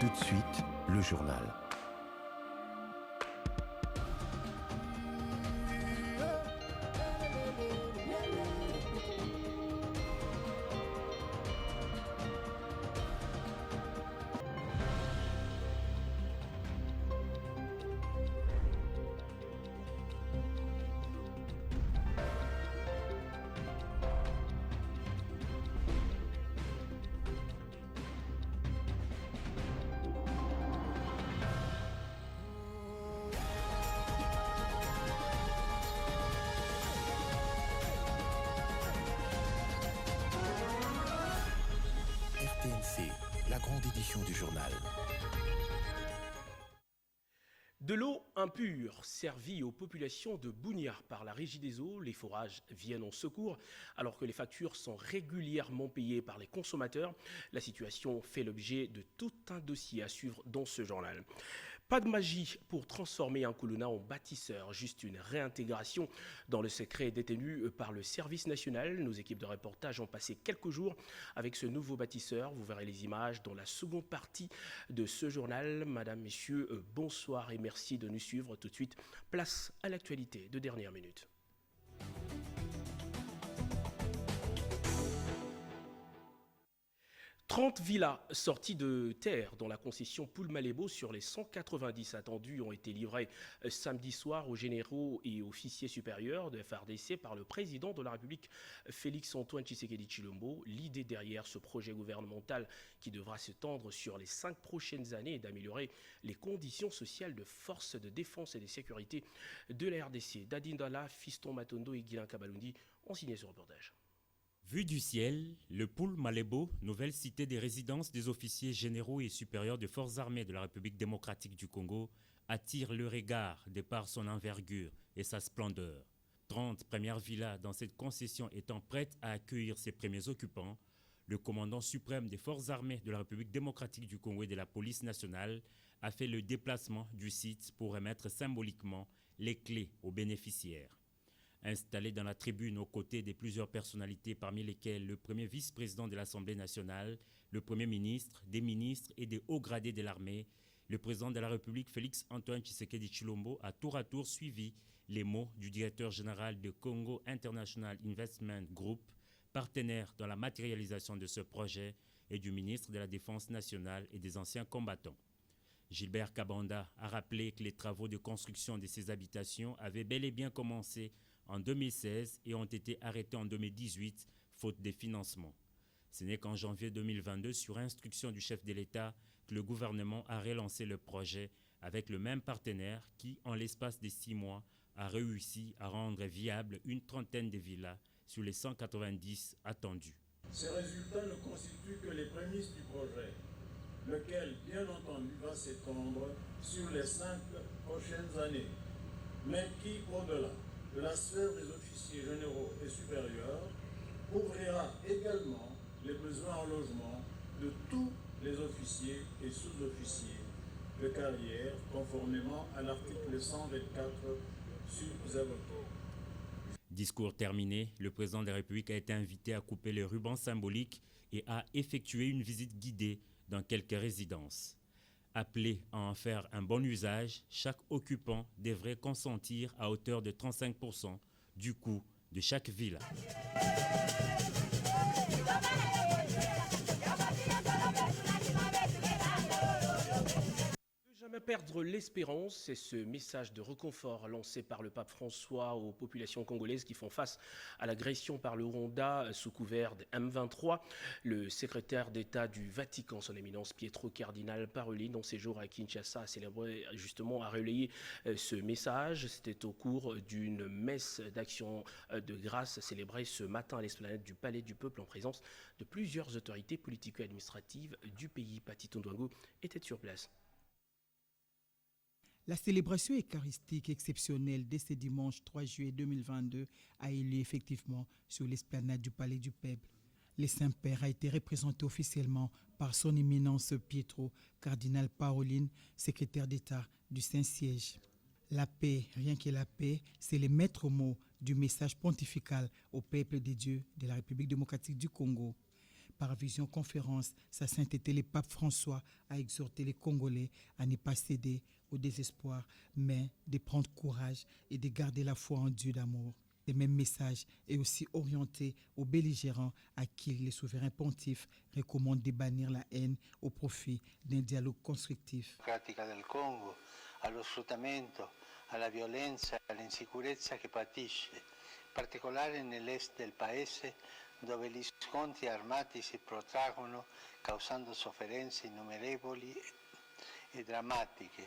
Tout de suite, le journal. RTNC, la grande édition du journal. De l'eau impure servie aux populations de Bunia par la Régie des eaux, les forages viennent en secours alors que les factures sont régulièrement payées par les consommateurs. La situation fait l'objet de tout un dossier à suivre dans ce journal. Pas de magie pour transformer un Koulouna en bâtisseur, juste une réintégration dans le secret détenu par le service national. Nos équipes de reportage ont passé quelques jours avec ce nouveau bâtisseur. Vous verrez les images dans la seconde partie de ce journal. Madame, messieurs, bonsoir et merci de nous suivre. Tout de suite, place à l'actualité de dernière minute. 30 villas sorties de terre dans la concession Poul-Malébo sur les 190 attendues ont été livrées samedi soir aux généraux et officiers supérieurs de FARDC par le président de la République, Félix-Antoine Tshisekedi Tshilombo. L'idée derrière ce projet gouvernemental qui devra s'étendre sur les 5 prochaines années est d'améliorer les conditions sociales de forces de défense et de sécurité de la RDC. Dadindala, Fiston Matondo et Guilain Kabalundi ont signé ce reportage. Vue du ciel, le Poul-Malébo, nouvelle cité des résidences des officiers généraux et supérieurs des forces armées de la République démocratique du Congo, attire le regard de par son envergure et sa splendeur. 30 premières villas dans cette concession étant prêtes à accueillir ses premiers occupants, le commandant suprême des forces armées de la République démocratique du Congo et de la police nationale a fait le déplacement du site pour remettre symboliquement les clés aux bénéficiaires. Installé dans la tribune aux côtés de plusieurs personnalités parmi lesquelles le premier vice-président de l'Assemblée nationale, le premier ministre, des ministres et des hauts gradés de l'armée, le président de la République Félix-Antoine Tshisekedi Tshilombo a tour à tour suivi les mots du directeur général de Congo International Investment Group, partenaire dans la matérialisation de ce projet, et du ministre de la Défense nationale et des anciens combattants. Gilbert Kabanda a rappelé que les travaux de construction de ces habitations avaient bel et bien commencé en 2016 et ont été arrêtés en 2018, faute de financement. Ce n'est qu'en janvier 2022, sur instruction du chef de l'État, que le gouvernement a relancé le projet avec le même partenaire qui, en l'espace de 6 mois, a réussi à rendre viable une trentaine de villas sur les 190 attendus. Ces résultats ne constituent que les prémices du projet, lequel, bien entendu, va s'étendre sur les 5 prochaines années, mais qui, au-delà de la sphère des officiers généraux et supérieurs, couvrira également les besoins en logement de tous les officiers et sous-officiers de carrière, conformément à l'article 124 sous-évoqué. Discours terminé, le président de la République a été invité à couper les rubans symboliques et à effectuer une visite guidée dans quelques résidences. Appelé à en faire un bon usage, chaque occupant devrait consentir à hauteur de 35% du coût de chaque villa. Ne jamais perdre l'espérance, c'est ce message de réconfort lancé par le pape François aux populations congolaises qui font face à l'agression par le Rwanda sous couvert de M23. Le secrétaire d'État du Vatican, son éminence Pietro Cardinal Parolin, dans ses jours à Kinshasa, a célébré justement, a relayé ce message. C'était au cours d'une messe d'action de grâce célébrée ce matin à l'esplanade du Palais du Peuple en présence de plusieurs autorités politico-administratives du pays. Pati Tondouango était sur place. La célébration eucharistique exceptionnelle de ce dimanche 3 juillet 2022 a eu lieu effectivement sur l'esplanade du Palais du Peuple. Le Saint-Père a été représenté officiellement par son éminence Pietro Cardinal Parolin, secrétaire d'État du Saint-Siège. La paix, rien que la paix, c'est le maître mot du message pontifical au peuple de Dieu de la République démocratique du Congo. Par visioconférence, Sa Sainteté le pape François a exhorté les Congolais à ne pas céder au désespoir, mais de prendre courage et de garder la foi en Dieu d'amour. Le même message est aussi orienté aux belligérants à qui le souverain pontife recommande de bannir la haine au profit d'un dialogue constructif. Pratica del Congo, allo sfruttamento, alla violenza e all'insicurezza che patisce, in particolare nell'est del paese dove gli scontri armati si protraggono causando sofferenze innumerevoli e drammatiche,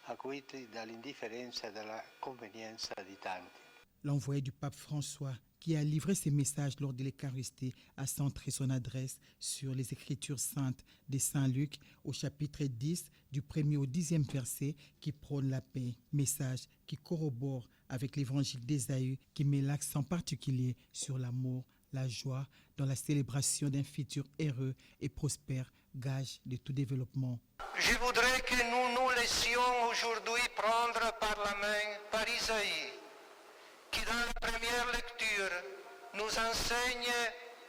acuite dall'indifferenza e dalla convenienza di tanti. L'envoyé du pape François, qui a livré ses messages lors de l'Eucharistie, a centré son adresse sur les Écritures saintes de Saint Luc au chapitre 10, du 1er au 10e verset, qui prône la paix. Message qui corrobore avec l'évangile d'Ésaïe, qui met l'accent particulier sur l'amour, la joie dans la célébration d'un futur heureux et prospère, gage de tout développement. Je voudrais que nous nous laissions aujourd'hui prendre par la main par Isaïe, qui dans la première lecture nous enseigne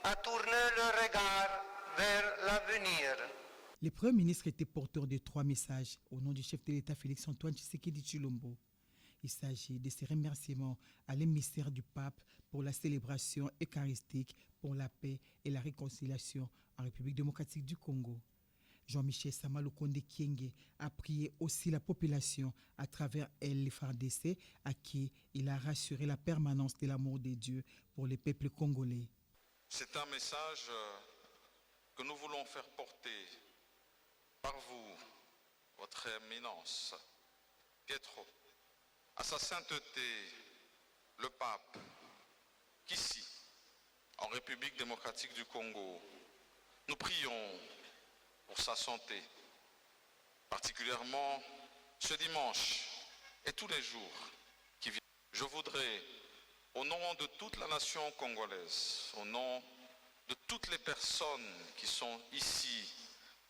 à tourner le regard vers l'avenir. Le Premier ministre était porteur de 3 messages au nom du chef de l'État Félix-Antoine Tshisekedi Tshilombo. Il s'agit de ces remerciements à l'émissaire du pape pour la célébration eucharistique pour la paix et la réconciliation en République démocratique du Congo. Jean-Michel Samalukonde Kyenge a prié aussi la population à travers elle, les FARDC, à qui il a rassuré la permanence de l'amour de Dieu pour les peuples congolais. C'est un message que nous voulons faire porter par vous, votre éminence, Pietro, à sa sainteté, le pape, qu'ici, en République démocratique du Congo, nous prions pour sa santé, particulièrement ce dimanche et tous les jours qui viennent. Je voudrais, au nom de toute la nation congolaise, au nom de toutes les personnes qui sont ici,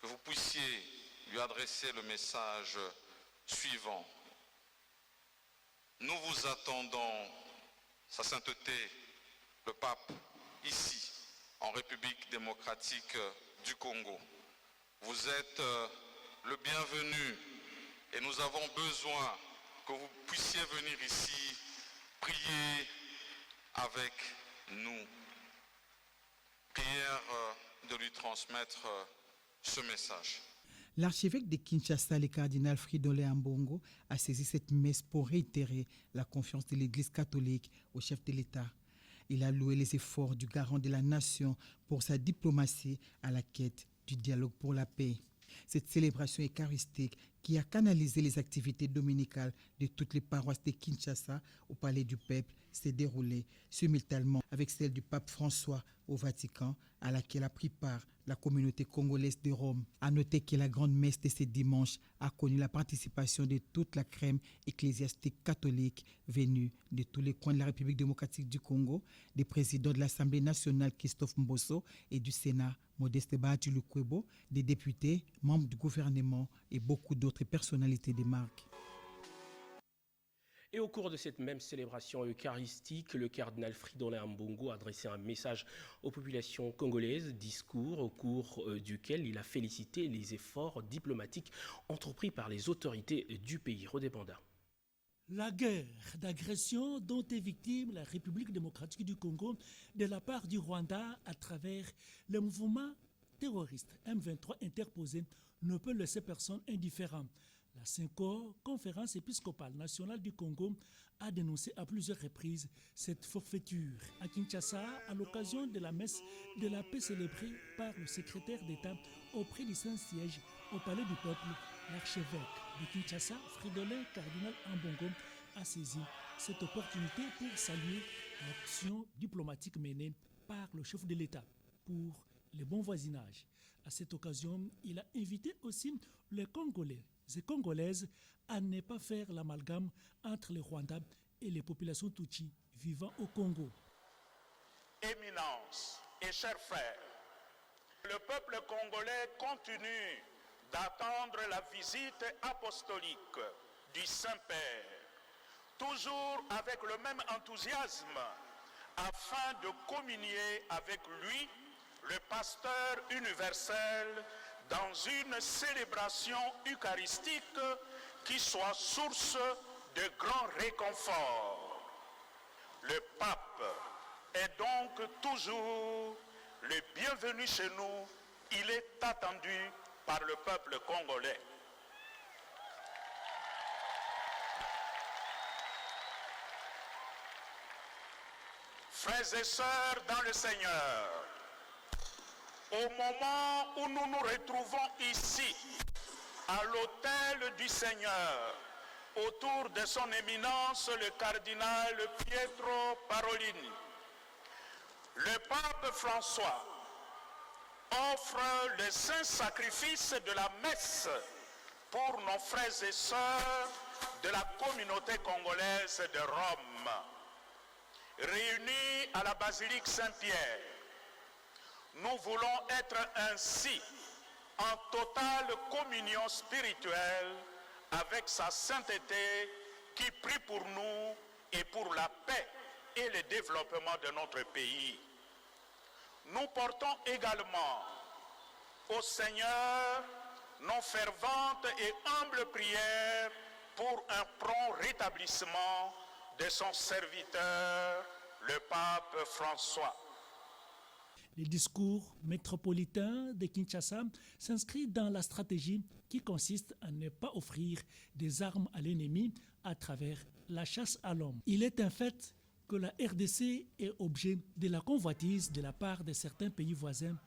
que vous puissiez lui adresser le message suivant. Nous vous attendons, Sa Sainteté, le pape, ici, en République démocratique du Congo. Vous êtes le bienvenu et nous avons besoin que vous puissiez venir ici prier avec nous. Prière de lui transmettre ce message. L'archevêque de Kinshasa, le cardinal Fridolin Ambongo, a saisi cette messe pour réitérer la confiance de l'Église catholique au chef de l'État. Il a loué les efforts du garant de la nation pour sa diplomatie à la quête du dialogue pour la paix. Cette célébration eucharistique qui a canalisé les activités dominicales de toutes les paroisses de Kinshasa au Palais du Peuple s'est déroulée simultanément avec celle du pape François au Vatican, à laquelle a pris part la communauté congolaise de Rome. A noter que la grande messe de ce dimanche a connu la participation de toute la crème ecclésiastique catholique venue de tous les coins de la République démocratique du Congo, des présidents de l'Assemblée nationale Christophe Mbosso et du Sénat Modeste Bahati Lukwebo, des députés, membres du gouvernement et beaucoup d'autres personnalités des marques. Et au cours de cette même célébration eucharistique, le cardinal Fridolin Ambongo a adressé un message aux populations congolaises, discours au cours duquel il a félicité les efforts diplomatiques entrepris par les autorités du pays. Redépendant. La guerre d'agression dont est victime la République démocratique du Congo de la part du Rwanda à travers le mouvement terroriste M23 interposé ne peut laisser personne indifférent. La CENCO, Conférence épiscopale nationale du Congo, a dénoncé à plusieurs reprises cette forfaiture. À Kinshasa, à l'occasion de la messe de la paix célébrée par le secrétaire d'État auprès du Saint-Siège au Palais du Peuple, l'archevêque de Kinshasa, Fridolin Cardinal Ambongo, a saisi cette opportunité pour saluer l'action diplomatique menée par le chef de l'État pour le bon voisinage. À cette occasion, il a invité aussi les Congolais et Congolaises à ne pas faire l'amalgame entre les Rwandais et les populations Tutsi vivant au Congo. Éminence et chers frères, le peuple congolais continue d'attendre la visite apostolique du Saint-Père, toujours avec le même enthousiasme, afin de communier avec lui le pasteur universel dans une célébration eucharistique qui soit source de grand réconfort. Le pape est donc toujours le bienvenu chez nous. Il est attendu par le peuple congolais. Frères et sœurs dans le Seigneur, au moment où nous nous retrouvons ici, à l'autel du Seigneur, autour de son éminence le cardinal Pietro Parolin, le pape François offre le saint sacrifice de la messe pour nos frères et sœurs de la communauté congolaise de Rome. Réunis à la basilique Saint-Pierre, nous voulons être ainsi en totale communion spirituelle avec sa sainteté qui prie pour nous et pour la paix et le développement de notre pays. Nous portons également au Seigneur nos ferventes et humbles prières pour un prompt rétablissement de son serviteur, le pape François. Le discours métropolitain de Kinshasa s'inscrit dans la stratégie qui consiste à ne pas offrir des armes à l'ennemi à travers la chasse à l'homme. Il est un fait que la RDC est objet de la convoitise de la part de certains pays voisins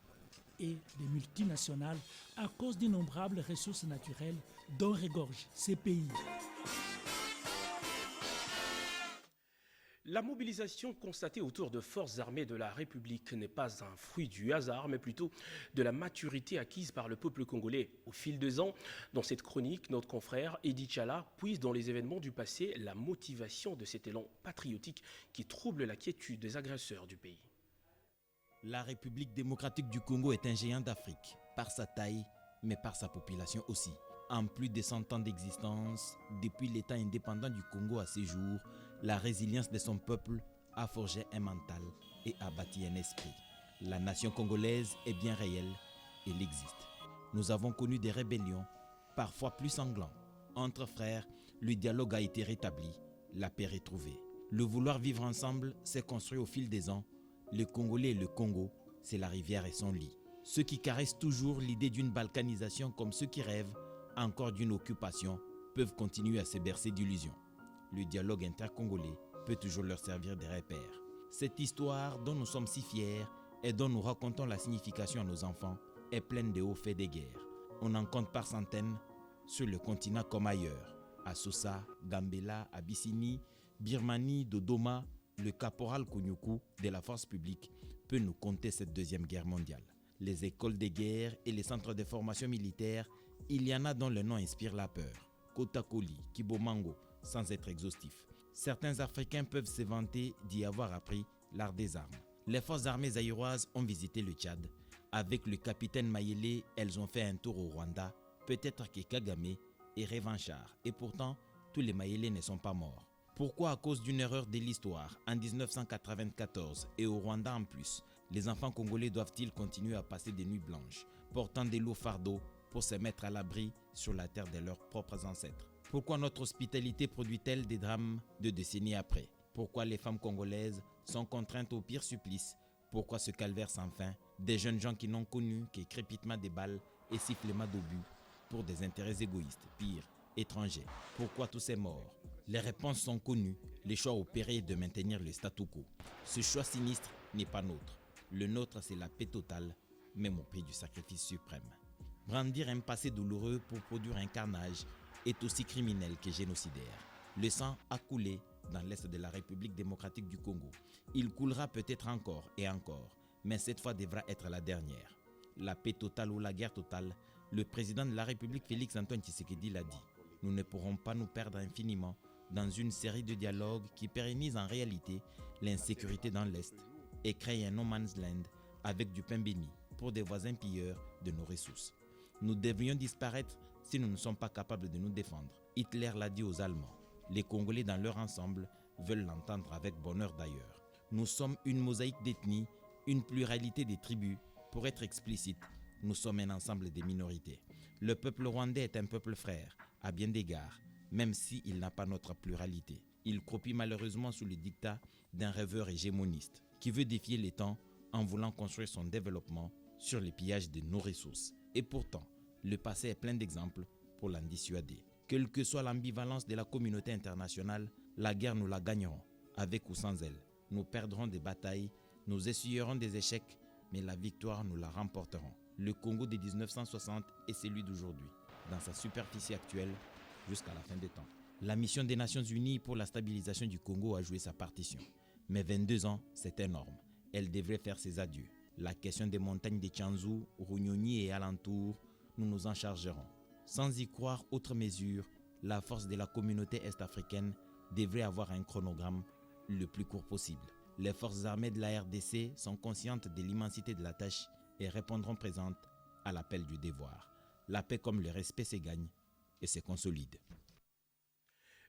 et des multinationales à cause d'innombrables ressources naturelles dont regorgent ces pays. La mobilisation constatée autour de forces armées de la République n'est pas un fruit du hasard, mais plutôt de la maturité acquise par le peuple congolais au fil des ans. Dans cette chronique, notre confrère Edi Tchala puise dans les événements du passé la motivation de cet élan patriotique qui trouble la quiétude des agresseurs du pays. La République démocratique du Congo est un géant d'Afrique, par sa taille, mais par sa population aussi. En plus de 100 ans d'existence, depuis l'État indépendant du Congo à ses jours, la résilience de son peuple a forgé un mental et a bâti un esprit. La nation congolaise est bien réelle, elle existe. Nous avons connu des rébellions, parfois plus sanglants. Entre frères, le dialogue a été rétabli, la paix retrouvée. Le vouloir vivre ensemble s'est construit au fil des ans. Le Congolais et le Congo, c'est la rivière et son lit. Ceux qui caressent toujours l'idée d'une balkanisation comme ceux qui rêvent encore d'une occupation peuvent continuer à se bercer d'illusions. Le dialogue intercongolais peut toujours leur servir de repère. Cette histoire dont nous sommes si fiers et dont nous racontons la signification à nos enfants est pleine de hauts faits de guerre. On en compte par centaines sur le continent comme ailleurs. À Sousa, Gambela, Abyssinie, Birmanie, Dodoma, le caporal Kounyoukou de la force publique peut nous conter cette deuxième guerre mondiale. Les écoles de guerre et les centres de formation militaire, il y en a dont le nom inspire la peur. Kotakoli, Kibomango, sans être exhaustif. Certains Africains peuvent se vanter d'y avoir appris l'art des armes. Les forces armées zaïroises ont visité le Tchad. Avec le capitaine Mayele, elles ont fait un tour au Rwanda. Peut-être que Kagame est revanchard. Et pourtant, tous les Mayele ne sont pas morts. Pourquoi à cause d'une erreur de l'histoire, en 1994 et au Rwanda en plus, les enfants congolais doivent-ils continuer à passer des nuits blanches, portant des lourds fardeaux pour se mettre à l'abri sur la terre de leurs propres ancêtres? Pourquoi notre hospitalité produit-elle des drames de décennies après? Pourquoi les femmes congolaises sont contraintes au pire supplice? Pourquoi ce calvaire sans fin? Des jeunes gens qui n'ont connu que crépitement des balles et sifflements d'obus pour des intérêts égoïstes, pire, étrangers. Pourquoi tous ces morts? Les réponses sont connues. Les choix opérés de maintenir le statu quo. Ce choix sinistre n'est pas nôtre. Le nôtre, c'est la paix totale, même au prix du sacrifice suprême. Brandir un passé douloureux pour produire un carnage est aussi criminel que génocidaire. Le sang a coulé dans l'est de la République démocratique du Congo. Il coulera peut-être encore et encore, mais cette fois devra être la dernière. La paix totale ou la guerre totale, le président de la République Félix-Antoine Tshisekedi l'a dit. Nous ne pourrons pas nous perdre infiniment dans une série de dialogues qui pérennisent en réalité l'insécurité dans l'Est et créent un no man's land avec du pain béni pour des voisins pilleurs de nos ressources. Nous devrions disparaître si nous ne sommes pas capables de nous défendre. Hitler l'a dit aux Allemands. Les Congolais dans leur ensemble veulent l'entendre avec bonheur d'ailleurs. Nous sommes une mosaïque d'ethnies, une pluralité des tribus Pour être explicite, nous sommes un ensemble des minorités. Le peuple rwandais est un peuple frère, à bien d'égards, même s'il n'a pas notre pluralité. Il copie malheureusement sous le dictat d'un rêveur hégémoniste qui veut défier les temps en voulant construire son développement sur les pillages de nos ressources. Et pourtant, le passé est plein d'exemples pour l'en dissuader. Quelle que soit l'ambivalence de la communauté internationale, la guerre nous la gagnerons, avec ou sans elle. Nous perdrons des batailles, nous essuierons des échecs, mais la victoire nous la remporterons. Le Congo de 1960 est celui d'aujourd'hui, dans sa superficie actuelle, jusqu'à la fin des temps. La mission des Nations Unies pour la stabilisation du Congo a joué sa partition. Mais 22 ans, c'est énorme. Elle devrait faire ses adieux. La question des montagnes de Tchanzu, Runyonyi et alentours, nous nous en chargerons. Sans y croire outre mesure, la force de la communauté est-africaine devrait avoir un chronogramme le plus court possible. Les forces armées de la RDC sont conscientes de l'immensité de la tâche et répondront présentes à l'appel du devoir. La paix comme le respect se gagne et se consolide.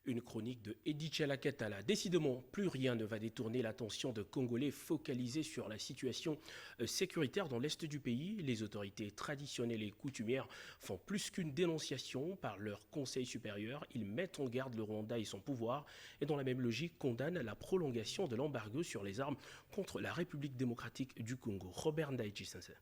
Une chronique de Edith Chalakatala. Décidément, plus rien ne va détourner l'attention de Congolais focalisés sur la situation sécuritaire dans l'est du pays. Les autorités traditionnelles et coutumières font plus qu'une dénonciation par leur conseil supérieur. Ils mettent en garde le Rwanda et son pouvoir et dans la même logique condamnent la prolongation de l'embargo sur les armes contre la République démocratique du Congo. Robert Ndaïchi Sensei.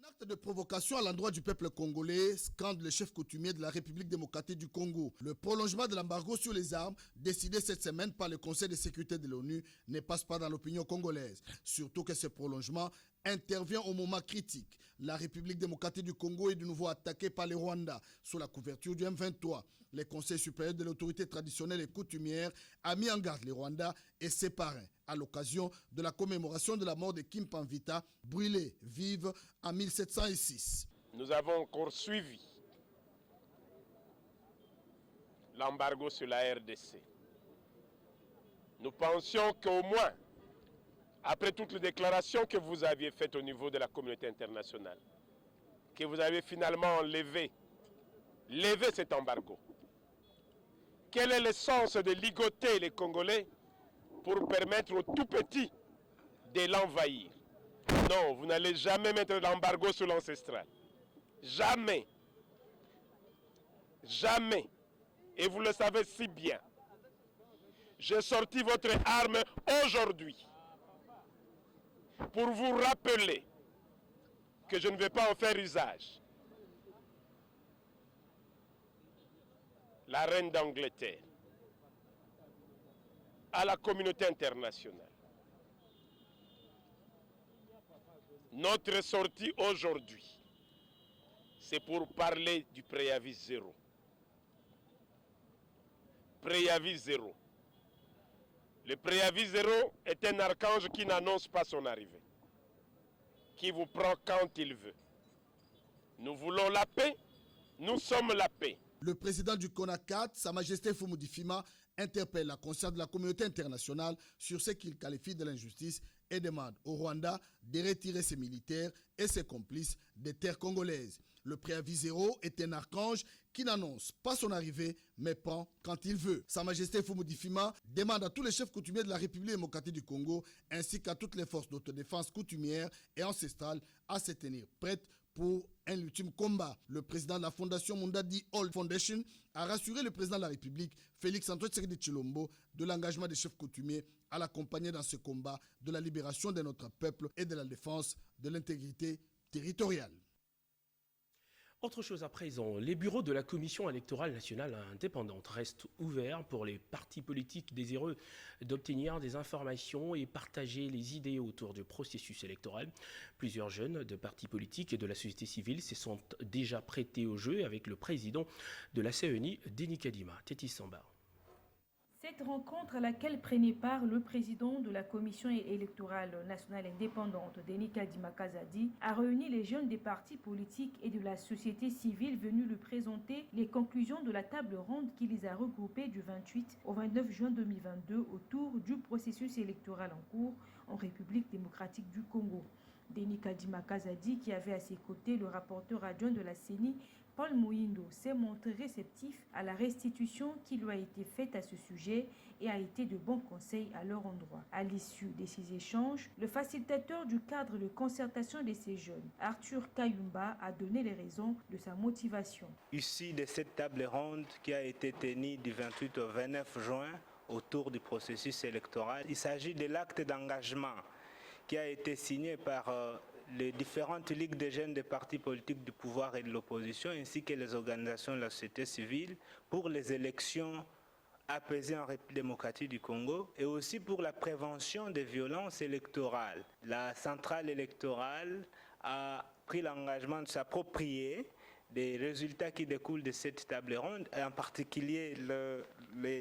Acte de provocation à l'endroit du peuple congolais, scande le chef coutumier de la République démocratique du Congo. Le prolongement de l'embargo sur les armes, décidé cette semaine par le Conseil de sécurité de l'ONU, ne passe pas dans l'opinion congolaise. Surtout que ce prolongement intervient au moment critique. La République démocratique du Congo est de nouveau attaquée par les Rwandais sous la couverture du M23. Le Conseil supérieur de l'autorité traditionnelle et coutumière a mis en garde les Rwandais et ses parrains à l'occasion de la commémoration de la mort de Kim Panvita, brûlée vive en 1706. Nous avons encore suivi l'embargo sur la RDC. Nous pensions qu'au moins, après toutes les déclarations que vous aviez faites au niveau de la communauté internationale, que vous avez finalement levé cet embargo. Quel est le sens de ligoter les Congolais pour permettre aux tout petits de l'envahir? Non, vous n'allez jamais mettre l'embargo sur l'ancestral. Jamais. Jamais. Et vous le savez si bien. J'ai sorti votre arme aujourd'hui pour vous rappeler que je ne vais pas en faire usage. La reine d'Angleterre, à la communauté internationale. Notre sortie aujourd'hui, c'est pour parler du préavis zéro. Préavis zéro. Le préavis zéro est un archange qui n'annonce pas son arrivée, qui vous prend quand il veut. Nous voulons la paix, nous sommes la paix. Le président du CONACAT, Sa Majesté Fumudi Fima, interpelle la conscience de la communauté internationale sur ce qu'il qualifie de l'injustice et demande au Rwanda de retirer ses militaires et ses complices des terres congolaises. Le préavis zéro est un archange qui n'annonce pas son arrivée, mais prend quand il veut. Sa Majesté Fumudi Fima demande à tous les chefs coutumiers de la République démocratique du Congo, ainsi qu'à toutes les forces d'autodéfense coutumières et ancestrales, à se tenir prêtes pour un ultime combat. Le président de la fondation Mundadi All Foundation a rassuré le président de la République, Félix Antoine Tshisekedi Tshilombo, de l'engagement des chefs coutumiers à l'accompagner dans ce combat de la libération de notre peuple et de la défense de l'intégrité territoriale. Autre chose à présent, les bureaux de la Commission électorale nationale indépendante restent ouverts pour les partis politiques désireux d'obtenir des informations et partager les idées autour du processus électoral. Plusieurs jeunes de partis politiques et de la société civile se sont déjà prêtés au jeu avec le président de la CENI, Denis Kadima. Tétis Samba. Cette rencontre à laquelle prenait part le président de la Commission électorale nationale indépendante, Denis Kadima Kazadi, a réuni les jeunes des partis politiques et de la société civile venus lui présenter les conclusions de la table ronde qui les a regroupés du 28 au 29 juin 2022 autour du processus électoral en cours en République démocratique du Congo. Denis Kadima Kazadi, qui avait à ses côtés le rapporteur adjoint de la CENI, Paul Mouindo, s'est montré réceptif à la restitution qui lui a été faite à ce sujet et a été de bons conseils à leur endroit. À l'issue de ces échanges, le facilitateur du cadre de concertation de ces jeunes, Arthur Kayumba, a donné les raisons de sa motivation. Ici, de cette table ronde qui a été tenue du 28 au 29 juin autour du processus électoral, il s'agit de l'acte d'engagement qui a été signé par les différentes ligues de jeunes des partis politiques du pouvoir et de l'opposition, ainsi que les organisations de la société civile, pour les élections apaisées en République démocratique du Congo et aussi pour la prévention des violences électorales. La centrale électorale a pris l'engagement de s'approprier des résultats qui découlent de cette table ronde, et en particulier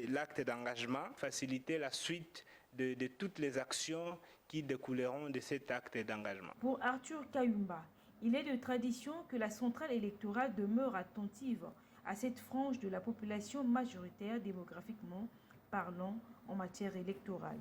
l'acte d'engagement, faciliter la suite de toutes les actions qui découleront de cet acte d'engagement. Pour Arthur Kayumba, il est de tradition que la centrale électorale demeure attentive à cette frange de la population majoritaire démographiquement parlant en matière électorale.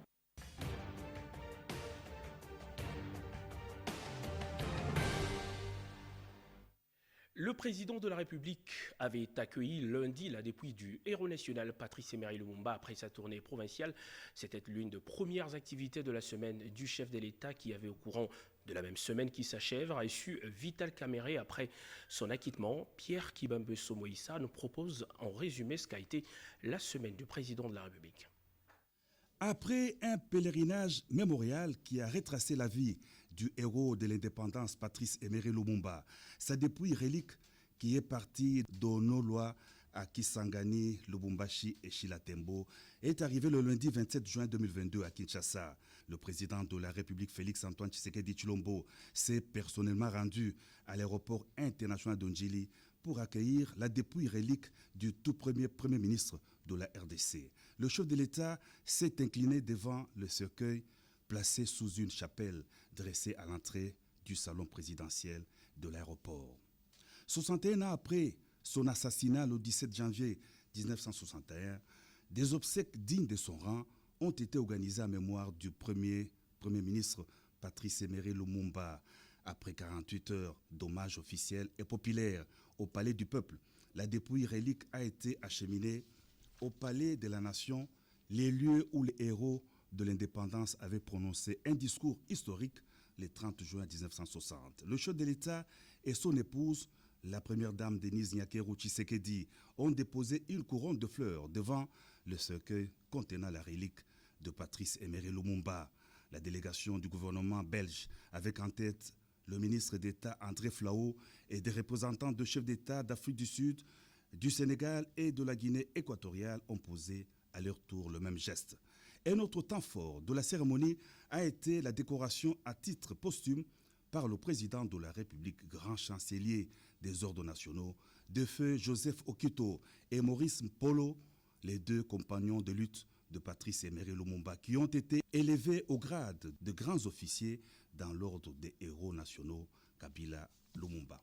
Le président de la République avait accueilli lundi la dépouille du héros national Patrice Emery Lumumba après sa tournée provinciale. C'était l'une des premières activités de la semaine du chef de l'État qui avait au courant de la même semaine qui s'achève reçu Vital Kamerhe après son acquittement. Pierre Kibambeso Moïsa nous propose en résumé ce qu'a été la semaine du président de la République. Après un pèlerinage mémorial qui a retracé la vie du héros de l'indépendance Patrice Emery Lumumba, sa dépouille relique qui est partie d'Onoloa à Kisangani, Lubumbashi et Chilatembo est arrivée le lundi 27 juin 2022 à Kinshasa. Le président de la République Félix-Antoine Tshisekedi Tshilombo s'est personnellement rendu à l'aéroport international d'Ondjili pour accueillir la dépouille relique du tout premier ministre de la RDC. Le chef de l'État s'est incliné devant le cercueil placé sous une chapelle dressée à l'entrée du salon présidentiel de l'aéroport. 61 ans après son assassinat le 17 janvier 1961, des obsèques dignes de son rang ont été organisées en mémoire du premier ministre Patrice Emery Lumumba. Après 48 heures d'hommage officiel et populaire au Palais du Peuple, la dépouille relique a été acheminée au Palais de la Nation, les lieux où les héros de l'indépendance avaient prononcé un discours historique le 30 juin 1960. Le chef de l'État et son épouse, la première dame Denise Nyakeru Tshisekedi, ont déposé une couronne de fleurs devant le cercueil contenant la relique de Patrice Emery Lumumba. La délégation du gouvernement belge, avec en tête le ministre d'État André Flao et des représentants de chefs d'État d'Afrique du Sud, du Sénégal et de la Guinée équatoriale, ont posé à leur tour le même geste. Un autre temps fort de la cérémonie a été la décoration à titre posthume par le président de la République, grand chancelier des ordres nationaux, de feu Joseph Okito et Maurice Mpolo, les deux compagnons de lutte de Patrice Emery Lumumba, qui ont été élevés au grade de grands officiers dans l'ordre des héros nationaux Kabila Lumumba.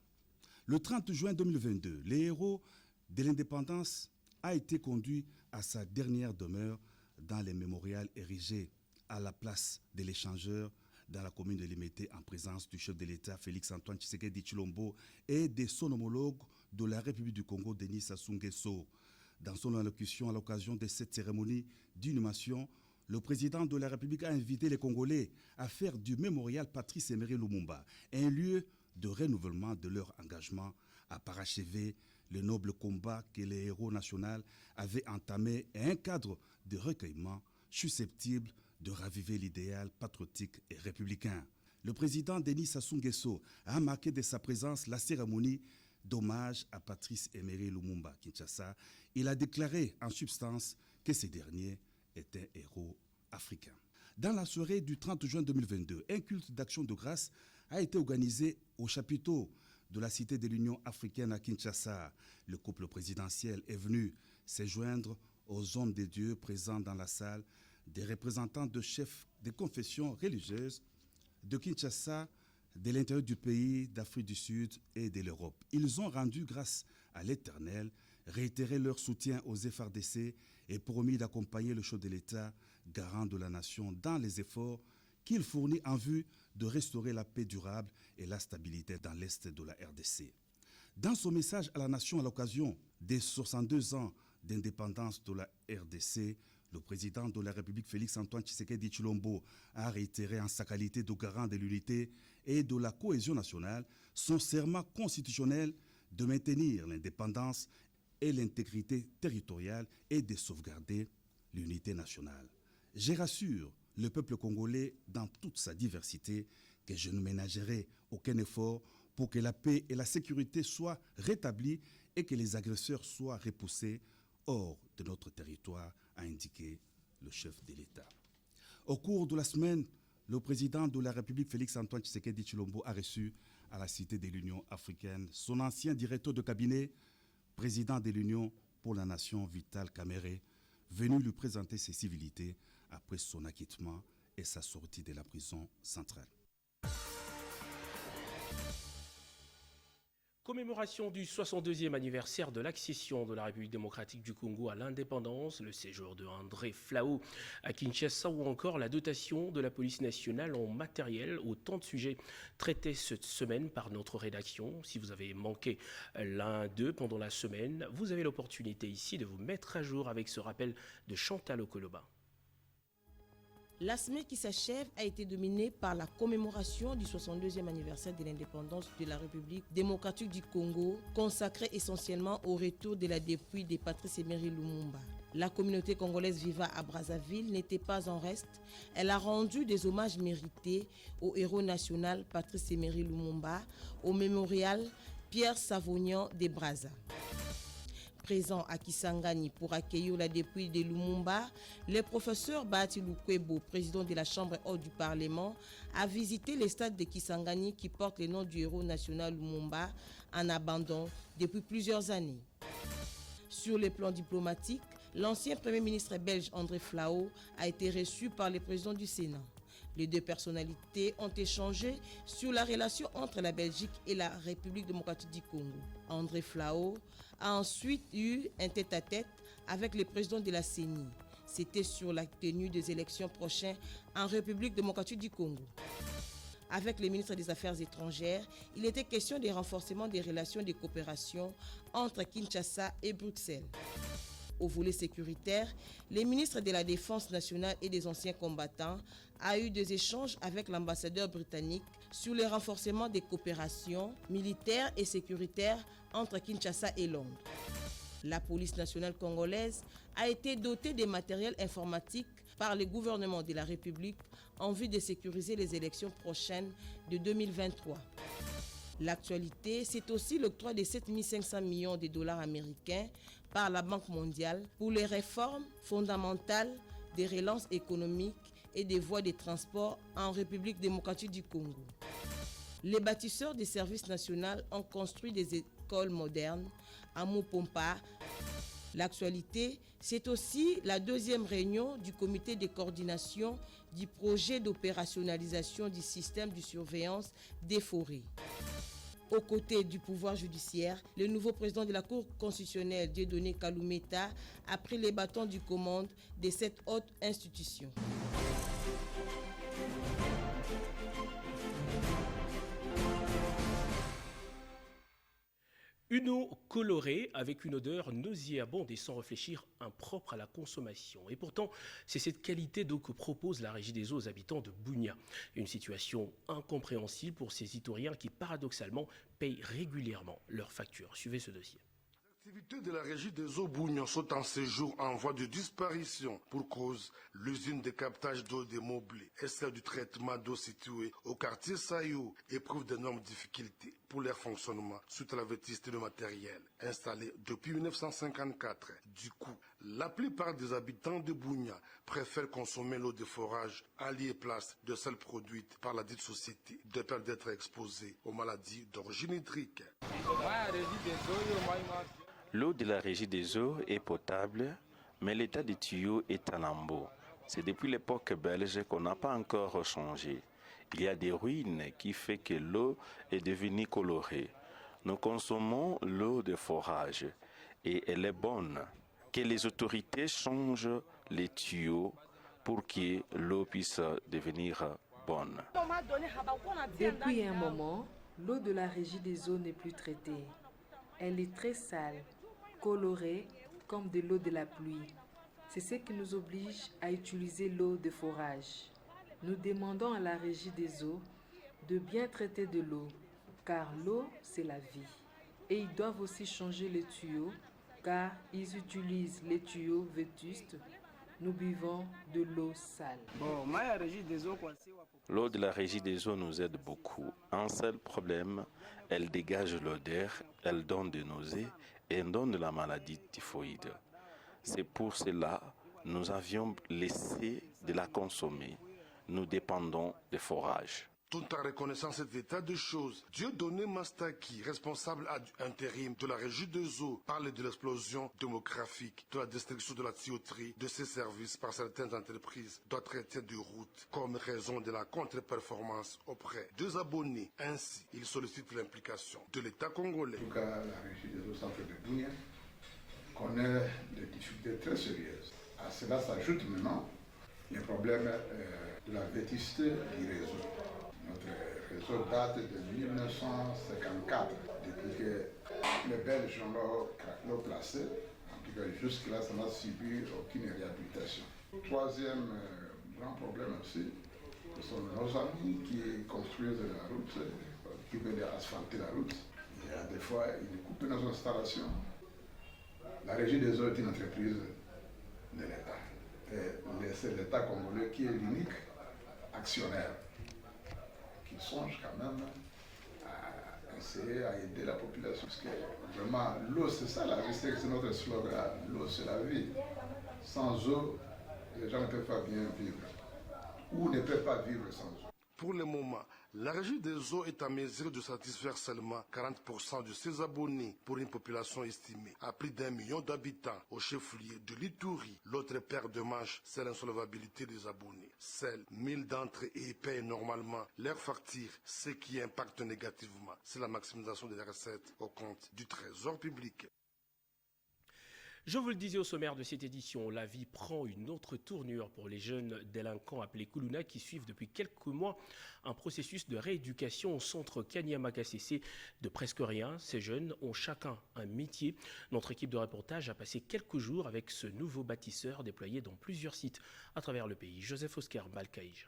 Le 30 juin 2022, les héros de l'indépendance a été conduit à sa dernière demeure dans les mémorials érigés à la place de l'échangeur dans la commune de Limete en présence du chef de l'État Félix-Antoine Tshisekedi Tshilombo et de son homologue de la République du Congo Denis Sassou Nguesso. Dans son allocution à l'occasion de cette cérémonie d'inhumation, le président de la République a invité les Congolais à faire du mémorial Patrice Emery Lumumba un lieu de renouvellement de leur engagement à parachever le noble combat que les héros nationaux avaient entamé et un cadre de recueillement susceptible de raviver l'idéal patriotique et républicain. Le président Denis Sassou Nguesso a marqué de sa présence la cérémonie d'hommage à Patrice Emery Lumumba à Kinshasa. Il a déclaré en substance que ce dernier est un héros africain. Dans la soirée du 30 juin 2022, un culte d'action de grâce a été organisé au chapiteau de la Cité de l'Union africaine à Kinshasa. Le couple présidentiel est venu se joindre aux hommes de Dieu présents dans la salle, des représentants de chefs de confessions religieuses de Kinshasa, de l'intérieur du pays, d'Afrique du Sud et de l'Europe. Ils ont rendu grâce à l'Éternel, réitéré leur soutien aux FRDC et promis d'accompagner le chef de l'État, garant de la nation, dans les efforts qu'il fournit en vue de restaurer la paix durable et la stabilité dans l'Est de la RDC. Dans son message à la nation à l'occasion des 62 ans d'indépendance de la RDC, le président de la République Félix-Antoine Tshisekedi Tshilombo a réitéré en sa qualité de garant de l'unité et de la cohésion nationale son serment constitutionnel de maintenir l'indépendance et l'intégrité territoriale et de sauvegarder l'unité nationale. Je rassure le peuple congolais dans toute sa diversité que je ne ménagerai aucun effort pour que la paix et la sécurité soient rétablies et que les agresseurs soient repoussés hors de notre territoire, a indiqué le chef de l'État. Au cours de la semaine, le président de la République Félix-Antoine Tshisekedi Tshilombo a reçu à la Cité de l'Union africaine son ancien directeur de cabinet, président de l'Union pour la Nation Vital Kamerhe, venu lui présenter ses civilités après son acquittement et sa sortie de la prison centrale. Commémoration du 62e anniversaire de l'accession de la République démocratique du Congo à l'indépendance, le séjour de André Flao à Kinshasa ou encore la dotation de la police nationale en matériel. Autant de sujets traités cette semaine par notre rédaction. Si vous avez manqué l'un d'eux pendant la semaine, vous avez l'opportunité ici de vous mettre à jour avec ce rappel de Chantal Okoloba. La semaine qui s'achève a été dominée par la commémoration du 62e anniversaire de l'indépendance de la République démocratique du Congo, consacrée essentiellement au retour de la dépouille de Patrice Emery Lumumba. La communauté congolaise vivant à Brazzaville n'était pas en reste. Elle a rendu des hommages mérités au héros national Patrice Emery Lumumba au mémorial Pierre Savognan de Brazza. Présent à Kisangani pour accueillir la dépouille de Lumumba, le professeur Bahati Lukwebo, président de la Chambre haute du Parlement, a visité les stades de Kisangani qui portent le nom du héros national Lumumba en abandon depuis plusieurs années. Sur le plan diplomatique, l'ancien Premier ministre belge André Flao a été reçu par le président du Sénat. Les deux personnalités ont échangé sur la relation entre la Belgique et la République démocratique du Congo. André Flao a ensuite eu un tête-à-tête avec le président de la CENI. C'était sur la tenue des élections prochaines en République démocratique du Congo. Avec le ministre des Affaires étrangères, il était question du renforcement des relations de coopération entre Kinshasa et Bruxelles. Au volet sécuritaire, les ministres de la Défense nationale et des anciens combattants a eu des échanges avec l'ambassadeur britannique sur le renforcement des coopérations militaires et sécuritaires entre Kinshasa et Londres. La police nationale congolaise a été dotée de matériel informatique par le gouvernement de la République en vue de sécuriser les élections prochaines de 2023. L'actualité, c'est aussi l'octroi de 7 500 millions de dollars américains par la Banque mondiale pour les réformes fondamentales des relances économiques et des voies de transport en République démocratique du Congo. Les bâtisseurs des services nationaux ont construit des écoles modernes à Mopompa. L'actualité, c'est aussi la deuxième réunion du comité de coordination du projet d'opérationnalisation du système de surveillance des forêts. Aux côtés du pouvoir judiciaire, le nouveau président de la Cour constitutionnelle, Dieudonné Kaloumeta, a pris les bâtons du commande de cette haute institution. Une eau colorée avec une odeur nauséabonde et sans réfléchir impropre à la consommation. Et pourtant, c'est cette qualité d'eau que propose la Régie des eaux aux habitants de Bunia. Une situation incompréhensible pour ces Itoriens qui, paradoxalement, payent régulièrement leurs factures. Suivez ce dossier. Les activités de la Régie des eaux Bougnon sont en séjour en voie de disparition. Pour cause, l'usine de captage d'eau de Moblé et celle du traitement d'eau située au quartier Sayou éprouvent d'énormes difficultés pour leur fonctionnement suite à la vétusté de matériel installé depuis 1954. Du coup, la plupart des habitants de Bunia préfèrent consommer l'eau de forage à lieu et place de celle produite par la dite société, de peur d'être exposés aux maladies d'origine hydrique. L'eau de la Régie des eaux est potable, mais l'état des tuyaux est en lambeaux. C'est depuis l'époque belge qu'on n'a pas encore changé. Il y a des ruines qui font que l'eau est devenue colorée. Nous consommons l'eau de forage et elle est bonne. Que les autorités changent les tuyaux pour que l'eau puisse devenir bonne. Depuis un moment, l'eau de la régie des eaux n'est plus traitée. Elle est très sale, colorée comme de l'eau de la pluie. C'est ce qui nous oblige à utiliser l'eau de forage. Nous demandons à la régie des eaux de bien traiter de l'eau, car l'eau, c'est la vie. Et ils doivent aussi changer les tuyaux, car ils utilisent les tuyaux vétustes. Nous buvons de l'eau sale. L'eau de la régie des eaux nous aide beaucoup. Un seul problème, elle dégage l'odeur, elle donne des nausées et donne de la maladie typhoïde. C'est pour cela que nous avions laissé de la consommer. Nous dépendons des forages. Tout en reconnaissant cet état de choses, Dieudonné Mastaki, responsable intérim de la régie des eaux, parle de l'explosion démographique, de la destruction de la tuyauterie, de ses services par certaines entreprises, d'autres de routes, comme raison de la contre-performance auprès des abonnés. Ainsi, il sollicite l'implication de l'État congolais. En tout cas, la régie des eaux centre de Bunia connaît des difficultés très sérieuses. À cela s'ajoute maintenant les problèmes de la vétusté du réseau. Notre réseau date de 1954, depuis que les Belges l'ont placé. En tout cas, jusque-là, ça n'a subi aucune réhabilitation. Troisième grand problème aussi, ce sont nos amis qui construisent la route, qui veulent asphalter la route. Il y a des fois, ils coupent nos installations. La régie des eaux est une entreprise de l'État. Et c'est l'État congolais qui est l'unique actionnaire, qui songe quand même à essayer à aider la population. Parce que vraiment, l'eau, c'est ça la vie, c'est notre slogan. L'eau, c'est la vie. Sans eau, les gens ne peuvent pas bien vivre. Ou ne peuvent pas vivre sans eau. Pour le moment, la régie des eaux est en mesure de satisfaire seulement 40% de ses abonnés pour une population estimée à plus d'1 million d'habitants au chef-lieu de l'Ituri. L'autre paire de manches, c'est l'insolvabilité des abonnés. Seuls 1000 d'entre eux payent normalement leurs factures, ce qui impacte négativement. C'est la maximisation des recettes au compte du trésor public. Je vous le disais au sommaire de cette édition, la vie prend une autre tournure pour les jeunes délinquants appelés Kuluna qui suivent depuis quelques mois un processus de rééducation au centre Kanyama-KCC de presque rien. Ces jeunes ont chacun un métier. Notre équipe de reportage a passé quelques jours avec ce nouveau bâtisseur déployé dans plusieurs sites à travers le pays. Joseph Oscar Balkaïj.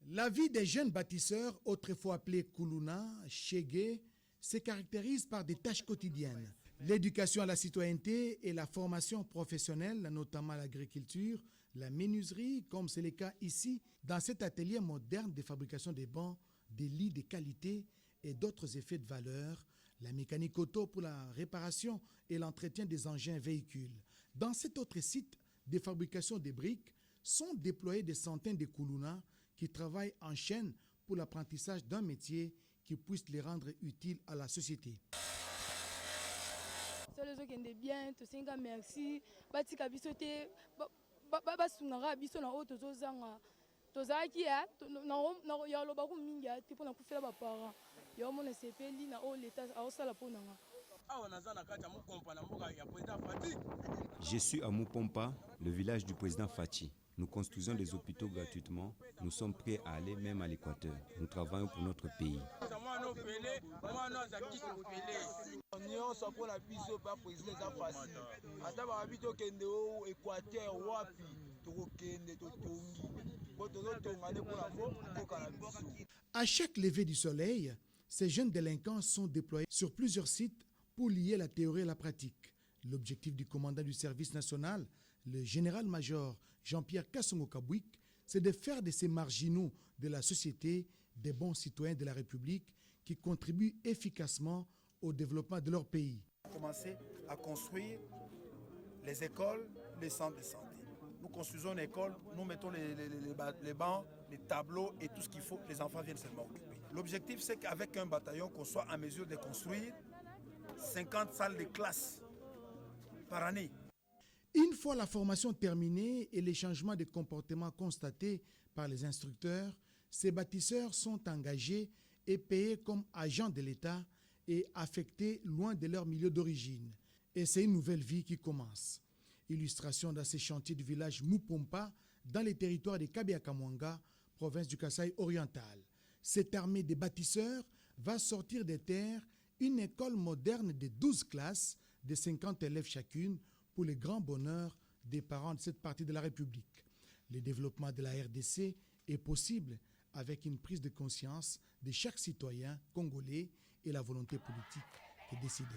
La vie des jeunes bâtisseurs, autrefois appelés Kuluna, Shege, se caractérise par des tâches quotidiennes. L'éducation à la citoyenneté et la formation professionnelle, notamment l'agriculture, la menuiserie, comme c'est le cas ici, dans cet atelier moderne de fabrication des bancs, des lits de qualité et d'autres effets de valeur, la mécanique auto pour la réparation et l'entretien des engins véhicules. Dans cet autre site de fabrication des briques, sont déployés des centaines de Kuluna qui travaillent en chaîne pour l'apprentissage d'un métier qui puisse les rendre utiles à la société. Les gens bien, tous les gens merci. Batika bisote, basunga biso na auto zanga. Tozaki ya, na yalo baku minga, tipo na kufela ba parents. Yo mona sepeli na o l'état a osala ponanga. Je suis à Mupompa, le village du président Fachi. Nous construisons des hôpitaux gratuitement. Nous sommes prêts à aller même à l'Équateur. Nous travaillons pour notre pays. À chaque lever du soleil, ces jeunes délinquants sont déployés sur plusieurs sites pour lier la théorie et la pratique. L'objectif du commandant du service national, le général-major Jean-Pierre Kassongo-Kabouik, c'est de faire de ces marginaux de la société des bons citoyens de la République qui contribuent efficacement au développement de leur pays. On a commencé à construire les écoles, les centres de santé. Nous construisons une école, nous mettons les bancs, les tableaux et tout ce qu'il faut, les enfants viennent seulement occuper. L'objectif, c'est qu'avec un bataillon, qu'on soit en mesure de construire 50 salles de classe par année. Une fois la formation terminée et les changements de comportement constatés par les instructeurs, ces bâtisseurs sont engagés et payés comme agents de l'État et affectés loin de leur milieu d'origine. Et c'est une nouvelle vie qui commence. Illustration dans ces chantiers du village Mupompa, dans les territoires de Kabiakamwanga, province du Kasaï oriental. Cette armée des bâtisseurs va sortir des terres une école moderne de 12 classes de 50 élèves chacune pour le grand bonheur des parents de cette partie de la République. Le développement de la RDC est possible avec une prise de conscience de chaque citoyen congolais et la volonté politique des décideurs.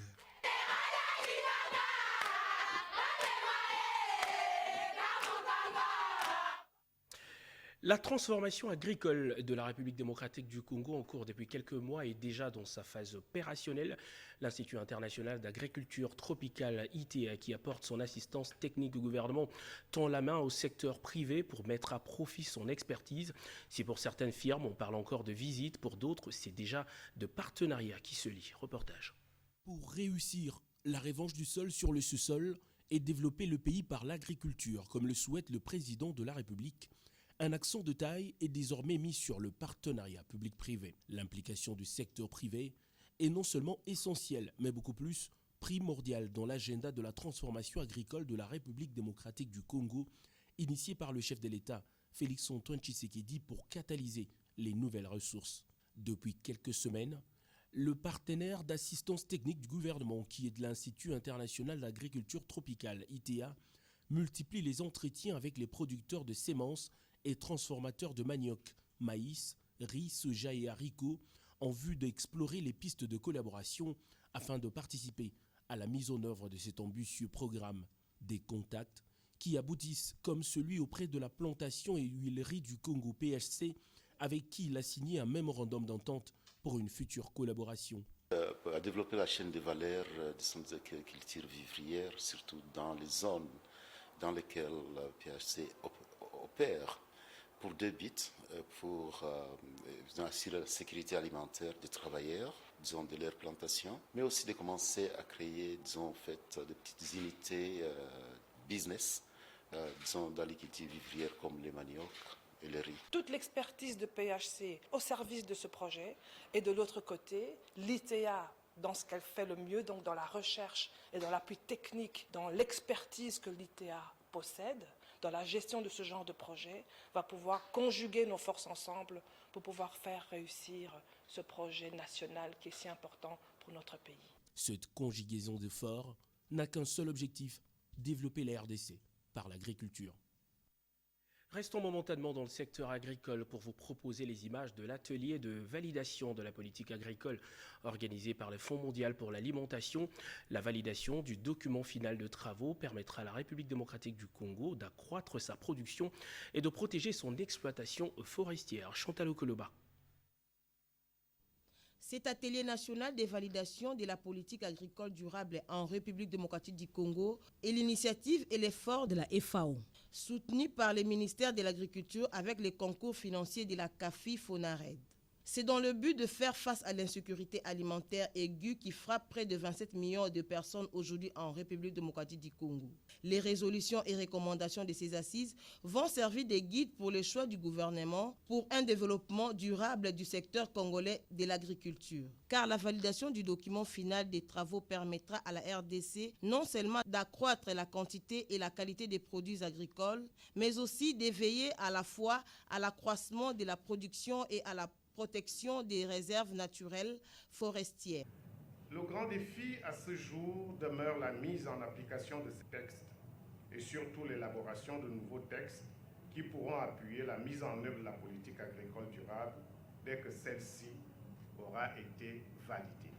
La transformation agricole de la République démocratique du Congo en cours depuis quelques mois est déjà dans sa phase opérationnelle. L'Institut international d'agriculture tropicale ITA, qui apporte son assistance technique au gouvernement, tend la main au secteur privé pour mettre à profit son expertise. Si pour certaines firmes on parle encore de visites, pour d'autres c'est déjà de partenariats qui se lient. Reportage. Pour réussir la revanche du sol sur le sous-sol et développer le pays par l'agriculture, comme le souhaite le président de la République, un accent de taille est désormais mis sur le partenariat public-privé. L'implication du secteur privé est non seulement essentielle, mais beaucoup plus primordiale dans l'agenda de la transformation agricole de la République démocratique du Congo, initiée par le chef de l'État, Félix-Antoine Tshisekedi, pour catalyser les nouvelles ressources. Depuis quelques semaines, le partenaire d'assistance technique du gouvernement, qui est de l'Institut international d'agriculture tropicale, ITA, multiplie les entretiens avec les producteurs de semences et transformateurs de manioc, maïs, riz, soja et haricots en vue d'explorer les pistes de collaboration afin de participer à la mise en œuvre de cet ambitieux programme. Des contacts qui aboutissent comme celui auprès de la plantation et huilerie du Congo PHC avec qui il a signé un mémorandum d'entente pour une future collaboration. À développer la chaîne de valeur des centres d'agriculture vivrière, surtout dans les zones dans lesquelles le PHC opère, pour deux buts, pour assurer la sécurité alimentaire des travailleurs, disons, de leur plantation, mais aussi de commencer à créer, disons, en fait, de petites unités business, disons, dans les cultures vivrières comme les manioc et le riz. Toute l'expertise de PHC au service de ce projet, et de l'autre côté, l'ITA dans ce qu'elle fait le mieux, donc dans la recherche et dans l'appui technique, dans l'expertise que l'ITA possède, dans la gestion de ce genre de projet, va pouvoir conjuguer nos forces ensemble pour pouvoir faire réussir ce projet national qui est si important pour notre pays. Cette conjugaison d'efforts n'a qu'un seul objectif, développer la RDC par l'agriculture. Restons momentanément dans le secteur agricole pour vous proposer les images de l'atelier de validation de la politique agricole organisé par le Fonds mondial pour l'alimentation. La validation du document final de travaux permettra à la République démocratique du Congo d'accroître sa production et de protéger son exploitation forestière. Chantal Okoloba. Cet atelier national des validations de la politique agricole durable en République démocratique du Congo est l'initiative et l'effort de la FAO, soutenu par le ministère de l'Agriculture avec les concours financiers de la CAFI-FONARED. C'est dans le but de faire face à l'insécurité alimentaire aiguë qui frappe près de 27 millions de personnes aujourd'hui en République démocratique du Congo. Les résolutions et recommandations de ces assises vont servir de guide pour le choix du gouvernement pour un développement durable du secteur congolais de l'agriculture. Car la validation du document final des travaux permettra à la RDC non seulement d'accroître la quantité et la qualité des produits agricoles, mais aussi d'éveiller à la fois à l'accroissement de la production et à la protection des réserves naturelles forestières. Le grand défi à ce jour demeure la mise en application de ces textes et surtout l'élaboration de nouveaux textes qui pourront appuyer la mise en œuvre de la politique agricole durable dès que celle-ci aura été validée.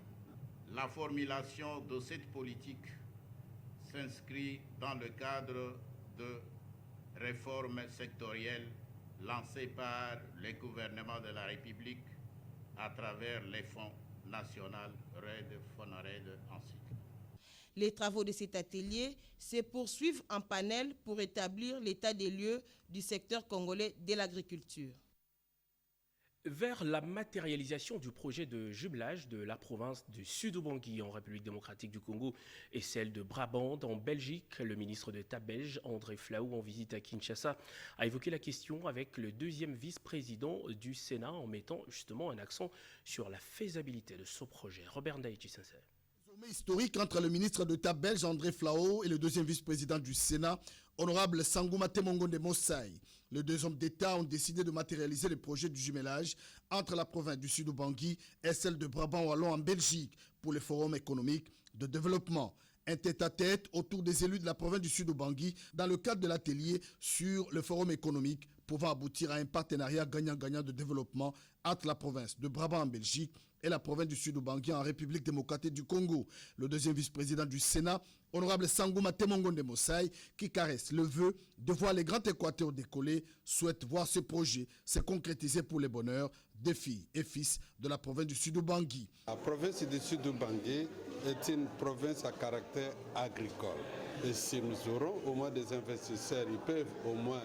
La formulation de cette politique s'inscrit dans le cadre de réformes sectorielles lancé par le gouvernement de la République à travers les fonds nationaux RED, FONARED, ainsi. Les travaux de cet atelier se poursuivent en panel pour établir l'état des lieux du secteur congolais de l'agriculture. Vers la matérialisation du projet de jumelage de la province du Sud-Bangui en République démocratique du Congo et celle de Brabant en Belgique, le ministre d'État belge André Flahault, en visite à Kinshasa, a évoqué la question avec le deuxième vice-président du Sénat en mettant justement un accent sur la faisabilité de ce projet. Robert Ndaïchi Sincère. Historique entre le ministre d'État belge André Flao et le deuxième vice-président du Sénat, honorable Sangouma Temongonde Mossai. Les deux hommes d'État ont décidé de matérialiser le projet du jumelage entre la province du Sud-Ubangui et celle de Brabant-Wallon en Belgique pour le Forum économique de développement. Un tête-à-tête autour des élus de la province du Sud-Ubangui dans le cadre de l'atelier sur le Forum économique pouvant aboutir à un partenariat gagnant-gagnant de développement entre la province de Brabant en Belgique et la province du Sud-Ubangui en République démocratique du Congo. Le deuxième vice-président du Sénat, honorable Sangouma Temongonde Mossai, qui caresse le vœu de voir les grands Équateurs décoller, souhaite voir ce projet se concrétiser pour le bonheur des filles et fils de la province du Sud-Ubangui. La province du Sud-Ubangui est une province à caractère agricole. Et si nous aurons au moins des investisseurs, ils peuvent au moins,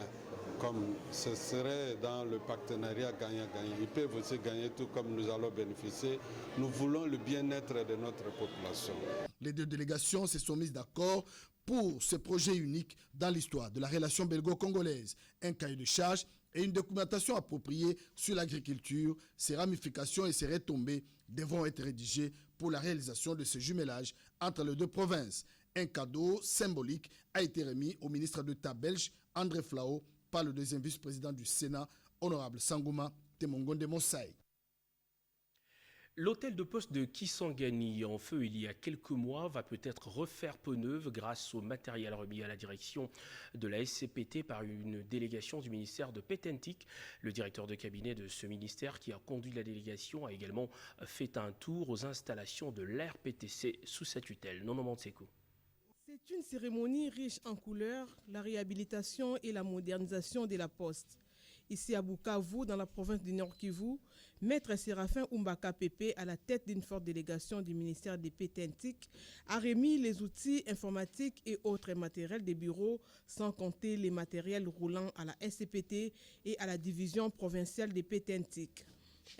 comme ce serait dans le partenariat gagnant-gagnant, ils peuvent aussi gagner tout comme nous allons bénéficier. Nous voulons le bien-être de notre population. Les deux délégations se sont mises d'accord pour ce projet unique dans l'histoire de la relation belgo-congolaise. Un cahier de charges et une documentation appropriée sur l'agriculture, ses ramifications et ses retombées devront être rédigés pour la réalisation de ce jumelage entre les deux provinces. Un cadeau symbolique a été remis au ministre d'État belge André Flao par le deuxième vice-président du Sénat, honorable Sangouma Temongonde Mossai. L'hôtel de poste de Kisangani, en feu il y a quelques mois, va peut-être refaire peau neuve grâce au matériel remis à la direction de la SCPT par une délégation du ministère de Pétentik. Le directeur de cabinet de ce ministère qui a conduit la délégation a également fait un tour aux installations de l'RPTC sous sa tutelle. Non, Mantseko. C'est une cérémonie riche en couleurs, la réhabilitation et la modernisation de la poste. Ici à Bukavu, dans la province du Nord Kivu, Maître Séraphin Umbaka Pépé, à la tête d'une forte délégation du ministère des Pétentik, a remis les outils informatiques et autres matériels des bureaux, sans compter les matériels roulants à la SCPT et à la division provinciale des Pétentik.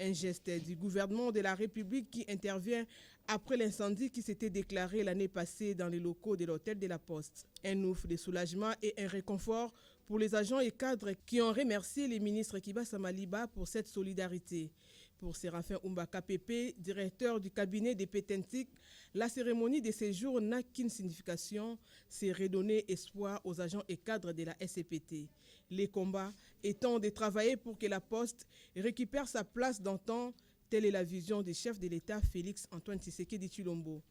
Un geste du gouvernement de la République qui intervient après l'incendie qui s'était déclaré l'année passée dans les locaux de l'hôtel de la Poste. Un ouf de soulagement et un réconfort pour les agents et cadres qui ont remercié les ministres Kiba Samaliba pour cette solidarité. Pour Séraphin Umbaka Pépé, directeur du cabinet des Pétentik, la cérémonie de séjour n'a qu'une signification, c'est redonner espoir aux agents et cadres de la SCPT. Les combats étant de travailler pour que la Poste récupère sa place d'antan, telle est la vision du chef de l'État Félix Antoine Tshisekedi Tshilombo.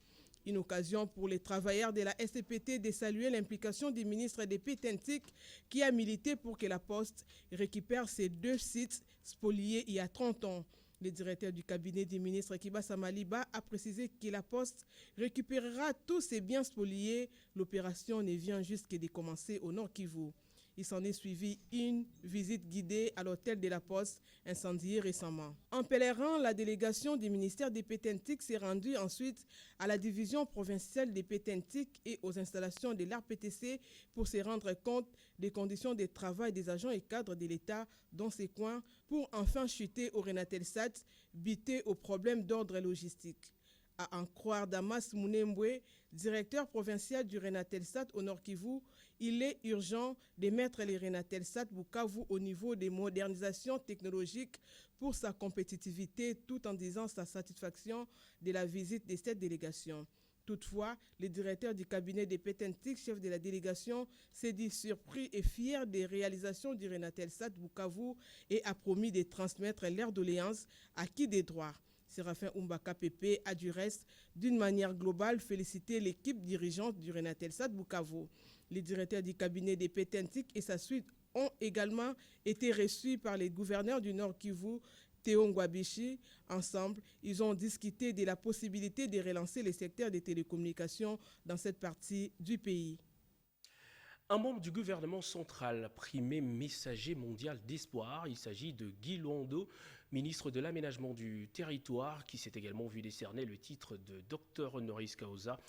Une occasion pour les travailleurs de la SCPT de saluer l'implication du ministre des Pétentik qui a milité pour que la Poste récupère ses deux sites spoliés il y a 30 ans. Le directeur du cabinet du ministre Kiba Samaliba a précisé que la Poste récupérera tous ses biens spoliés. L'opération ne vient juste que de commencer au Nord Kivu. Il s'en est suivi une visite guidée à l'hôtel de la Poste, incendié récemment. En pèlerin, la délégation du ministère des Pétentik s'est rendue ensuite à la division provinciale des Pétentik et aux installations de l'RPTC pour se rendre compte des conditions de travail des agents et cadres de l'État dans ces coins pour enfin chuter au Renatelsat, buter aux problèmes d'ordre logistique. À en croire Damas Mounembwe, directeur provincial du Renatelsat au Nord Kivu, il est urgent de mettre les Renatelsat Bukavu au niveau des modernisations technologiques pour sa compétitivité tout en disant sa satisfaction de la visite de cette délégation. Toutefois, le directeur du cabinet des Pétentik, chef de la délégation, s'est dit surpris et fier des réalisations du Renatelsat Bukavu et a promis de transmettre leurs doléances à qui des droits. Séraphin Umbaka Pépé a du reste, d'une manière globale, félicité l'équipe dirigeante du Renatelsat Bukavu. Les directeurs du cabinet des Pétentik et sa suite ont également été reçus par les gouverneurs du Nord Kivu, Théo Ngwabishi. Ensemble, ils ont discuté de la possibilité de relancer le secteur des télécommunications dans cette partie du pays. Un membre du gouvernement central, primé messager mondial d'espoir, il s'agit de Guy Londo, ministre de l'aménagement du territoire, qui s'est également vu décerner le titre de docteur honoris causa.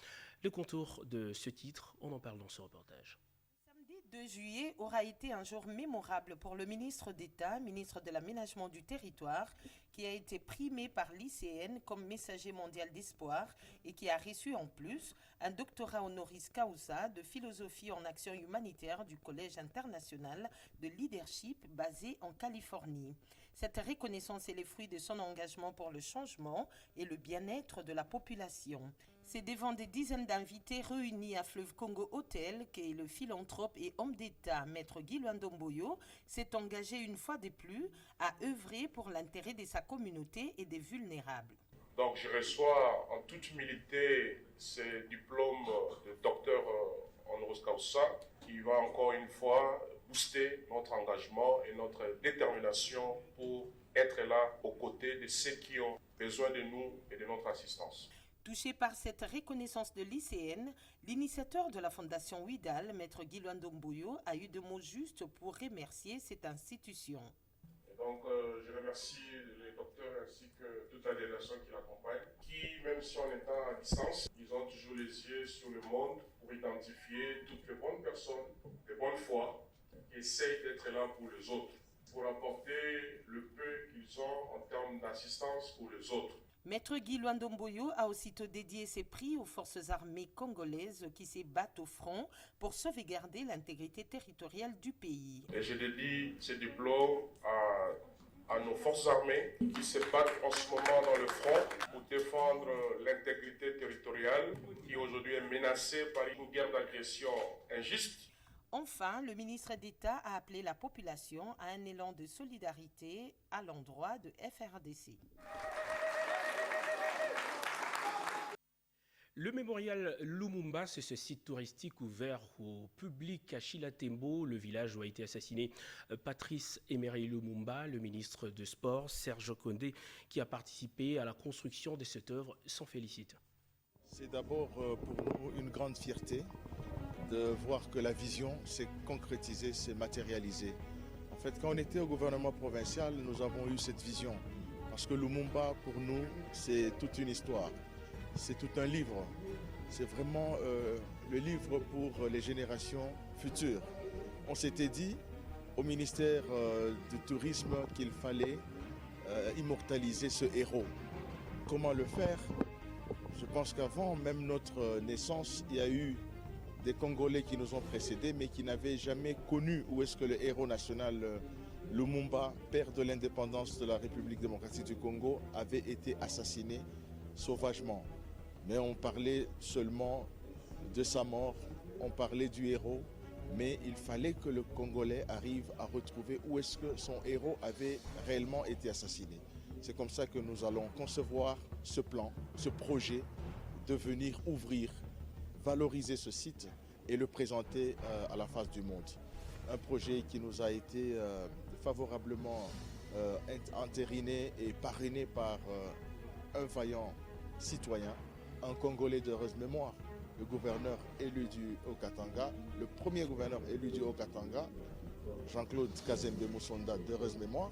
Le contour de ce titre, on en parle dans ce reportage. Samedi 2 juillet aura été un jour mémorable pour le ministre d'État, ministre de l'aménagement du territoire, qui a été primé par l'ICN comme messager mondial d'espoir et qui a reçu en plus un doctorat honoris causa de philosophie en action humanitaire du Collège international de leadership basé en Californie. Cette reconnaissance est le fruit de son engagement pour le changement et le bien-être de la population. C'est devant des dizaines d'invités réunis à Fleuve Congo Hotel que le philanthrope et homme d'État, Maître Guy Luandomboyo, s'est engagé une fois de plus à œuvrer pour l'intérêt de sa communauté et des vulnérables. Donc je reçois en toute humilité ce diplôme de docteur honoris causa qui va encore une fois booster notre engagement et notre détermination pour être là aux côtés de ceux qui ont besoin de nous et de notre assistance. Touché par cette reconnaissance de l'ICN, l'initiateur de la Fondation Ouidal, Maître Guy Luandomboyo, a eu de mots justes pour remercier cette institution. Et donc, je remercie les docteurs ainsi que toute la délégation qui l'accompagne, qui, même si on est à distance, ils ont toujours les yeux sur le monde pour identifier toutes les bonnes personnes, de bonne foi, qui essayent d'être là pour les autres, pour apporter le peu qu'ils ont en termes d'assistance pour les autres. Maître Guy Luandomboyo a aussitôt dédié ses prix aux forces armées congolaises qui se battent au front pour sauvegarder l'intégrité territoriale du pays. Et je dédie ce diplôme à nos forces armées qui se battent en ce moment dans le front pour défendre l'intégrité territoriale qui aujourd'hui est menacée par une guerre d'agression injuste. Enfin, le ministre d'État a appelé la population à un élan de solidarité à l'endroit de FRDC. Le mémorial Lumumba, c'est ce site touristique ouvert au public à Chilatembo, le village où a été assassiné Patrice Emery Lumumba, le ministre de Sport, Serge Condé, qui a participé à la construction de cette œuvre, s'en félicite. C'est d'abord pour nous une grande fierté de voir que la vision s'est concrétisée, s'est matérialisée. En fait, quand on était au gouvernement provincial, nous avons eu cette vision. Parce que Lumumba, pour nous, c'est toute une histoire. C'est tout un livre. C'est vraiment le livre pour les générations futures. On s'était dit au ministère du Tourisme qu'il fallait immortaliser ce héros. Comment le faire? Je pense qu'avant même notre naissance, il y a eu des Congolais qui nous ont précédés, mais qui n'avaient jamais connu où est-ce que le héros national Lumumba, père de l'indépendance de la République démocratique du Congo, avait été assassiné sauvagement. Mais on parlait seulement de sa mort, on parlait du héros, mais il fallait que le Congolais arrive à retrouver où est-ce que son héros avait réellement été assassiné. C'est comme ça que nous allons concevoir ce plan, ce projet de venir ouvrir, valoriser ce site et le présenter à la face du monde. Un projet qui nous a été favorablement entériné et parrainé par un vaillant citoyen, un Congolais d'heureuse mémoire, le gouverneur élu du Haut-Katanga, le premier gouverneur élu du Haut-Katanga, Jean-Claude Kazembe Moussonda d'heureuse mémoire,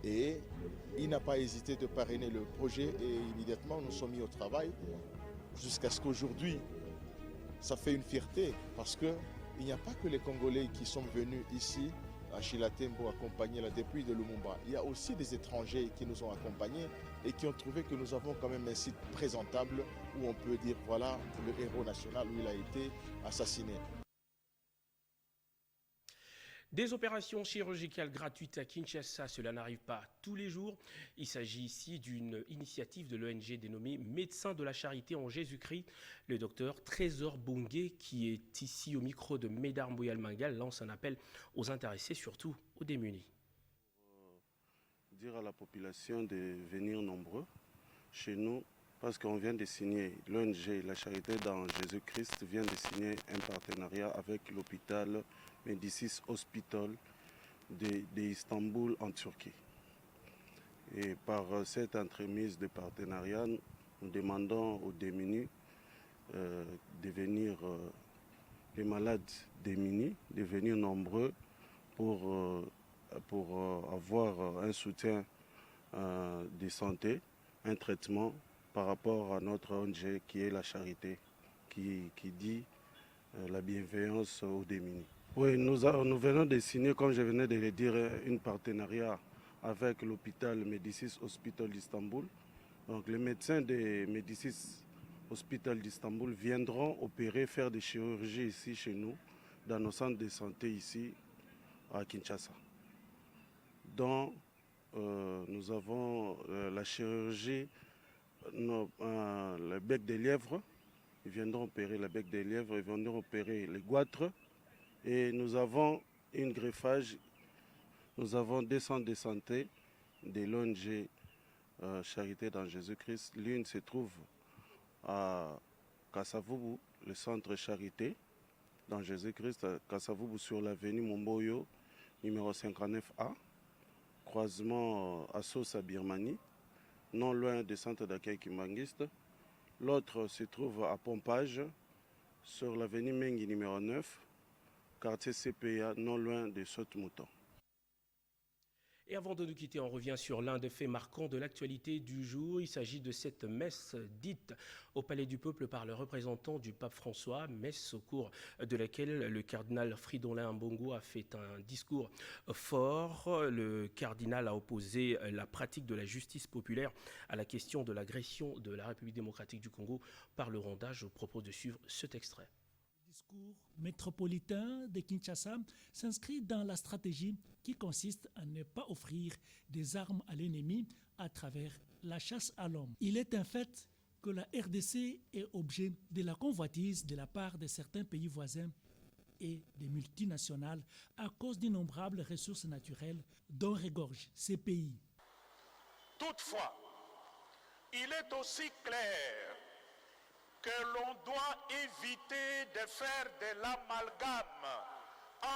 et il n'a pas hésité de parrainer le projet et immédiatement nous sommes mis au travail jusqu'à ce qu'aujourd'hui, ça fait une fierté parce qu'il n'y a pas que les Congolais qui sont venus ici à Chilatembo accompagner la dépouille de Lumumba. Il y a aussi des étrangers qui nous ont accompagnés et qui ont trouvé que nous avons quand même un site présentable où on peut dire voilà le héros national où il a été assassiné. Des opérations chirurgicales gratuites à Kinshasa, cela n'arrive pas tous les jours. Il s'agit ici d'une initiative de l'ONG dénommée Médecins de la Charité en Jésus-Christ. Le docteur Trésor Bungé, qui est ici au micro de Médard Mbouyal Mangal, lance un appel aux intéressés, surtout aux démunis. Dire à la population de venir nombreux chez nous, parce qu'on vient de signer, l'ONG La Charité dans Jésus-Christ vient de signer un partenariat avec l'hôpital Médicis Hospital d'Istanbul en Turquie. Et par cette entremise de partenariat, nous demandons aux démunis de venir, les malades démunis, de venir nombreux pour avoir un soutien de santé, un traitement par rapport à notre ONG qui est la charité, qui dit la bienveillance aux démunis. Oui, nous venons de signer, comme je venais de le dire, un partenariat avec l'hôpital Médicis Hospital d'Istanbul. Donc les médecins de Médicis Hospital d'Istanbul viendront opérer, faire des chirurgies ici chez nous, dans nos centres de santé ici à Kinshasa. Donc nous avons la chirurgie, le bec de lièvre, Ils viendront opérer la bec des lièvres, ils viendront opérer les goitres. Et nous avons une greffage, nous avons des centres de santé, des l'ONG Charité dans Jésus-Christ. L'une se trouve à Kasavubu, le centre Charité dans Jésus-Christ, à Kasavubu sur l'avenue Momboyo, numéro 59A, croisement à Sosa Birmanie, non loin des centres d'accueil Kimbanguiste. L'autre se trouve à Pompage, sur l'avenue Mengi numéro 9, quartier CPA, non loin de Saute-Mouton. Et avant de nous quitter, on revient sur l'un des faits marquants de l'actualité du jour. Il s'agit de cette messe dite au Palais du Peuple par le représentant du pape François, messe au cours de laquelle le cardinal Fridolin Ambongo a fait un discours fort. Le cardinal a opposé la pratique de la justice populaire à la question de l'agression de la République démocratique du Congo par le Rwanda. Je vous propose de suivre cet extrait. Le discours métropolitain de Kinshasa s'inscrit dans la stratégie qui consiste à ne pas offrir des armes à l'ennemi à travers la chasse à l'homme. Il est un fait que la RDC est objet de la convoitise de la part de certains pays voisins et des multinationales à cause d'innombrables ressources naturelles dont regorgent ces pays. Toutefois, il est aussi clair que l'on doit éviter de faire de l'amalgame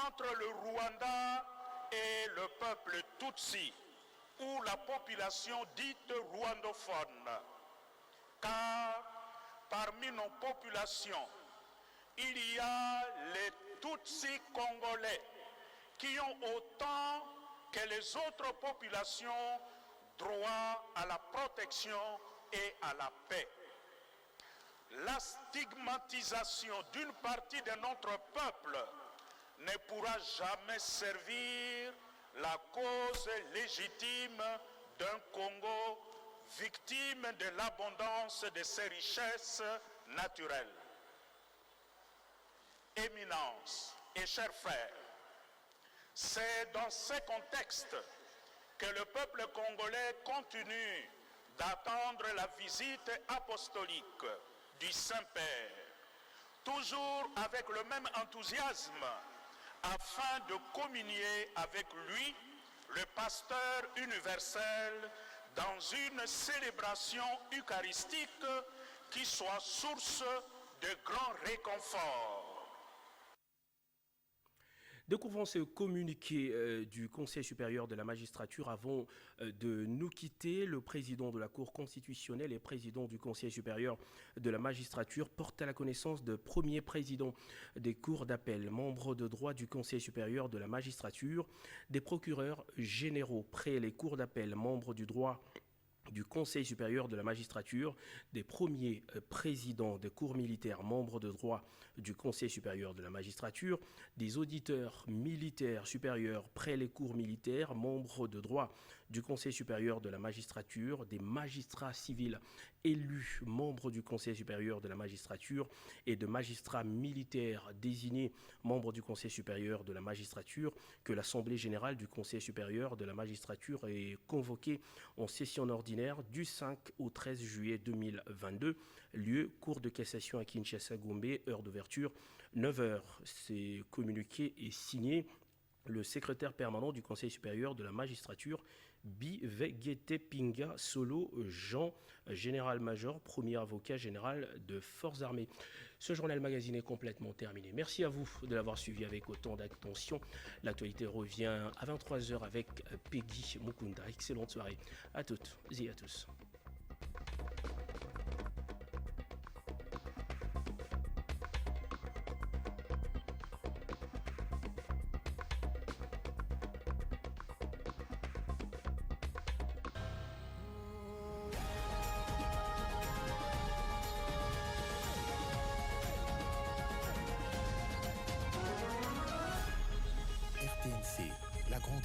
entre le Rwanda et le peuple Tutsi ou la population dite rwandophone. Car parmi nos populations, il y a les Tutsis congolais qui ont autant que les autres populations droit à la protection et à la paix. La stigmatisation d'une partie de notre peuple ne pourra jamais servir la cause légitime d'un Congo victime de l'abondance de ses richesses naturelles. Éminence et chers frères, c'est dans ce contexte que le peuple congolais continue d'attendre la visite apostolique du Saint-Père, toujours avec le même enthousiasme, afin de communier avec lui, le pasteur universel, dans une célébration eucharistique qui soit source de grand réconfort. Découvrons ce communiqué du Conseil supérieur de la magistrature avant de nous quitter. Le président de la Cour constitutionnelle et président du Conseil supérieur de la magistrature porte à la connaissance de premiers présidents des cours d'appel, membres de droit du Conseil supérieur de la magistrature, des procureurs généraux près les cours d'appel, membres du droit du Conseil supérieur de la magistrature, des premiers présidents des cours militaires, membres de droit du Conseil supérieur de la magistrature, des auditeurs militaires supérieurs près les cours militaires, membres de droit du Conseil supérieur de la magistrature, des magistrats civils élus, membres du Conseil supérieur de la magistrature, et de magistrats militaires désignés, membres du Conseil supérieur de la magistrature, que l'Assemblée générale du Conseil supérieur de la magistrature est convoquée en session ordinaire du 5 au 13 juillet 2022, lieu Cour de cassation à Kinshasa-Gombe, heure d'ouverture 9h. Ce communiqué est signé le secrétaire permanent du Conseil supérieur de la magistrature, Bivegete Pinga Solo Jean, général-major, premier avocat général de Forces armées. Ce journal magazine est complètement terminé. Merci à vous de l'avoir suivi avec autant d'attention. L'actualité revient à 23h avec Peggy Mukunda. Excellente soirée à toutes et à tous.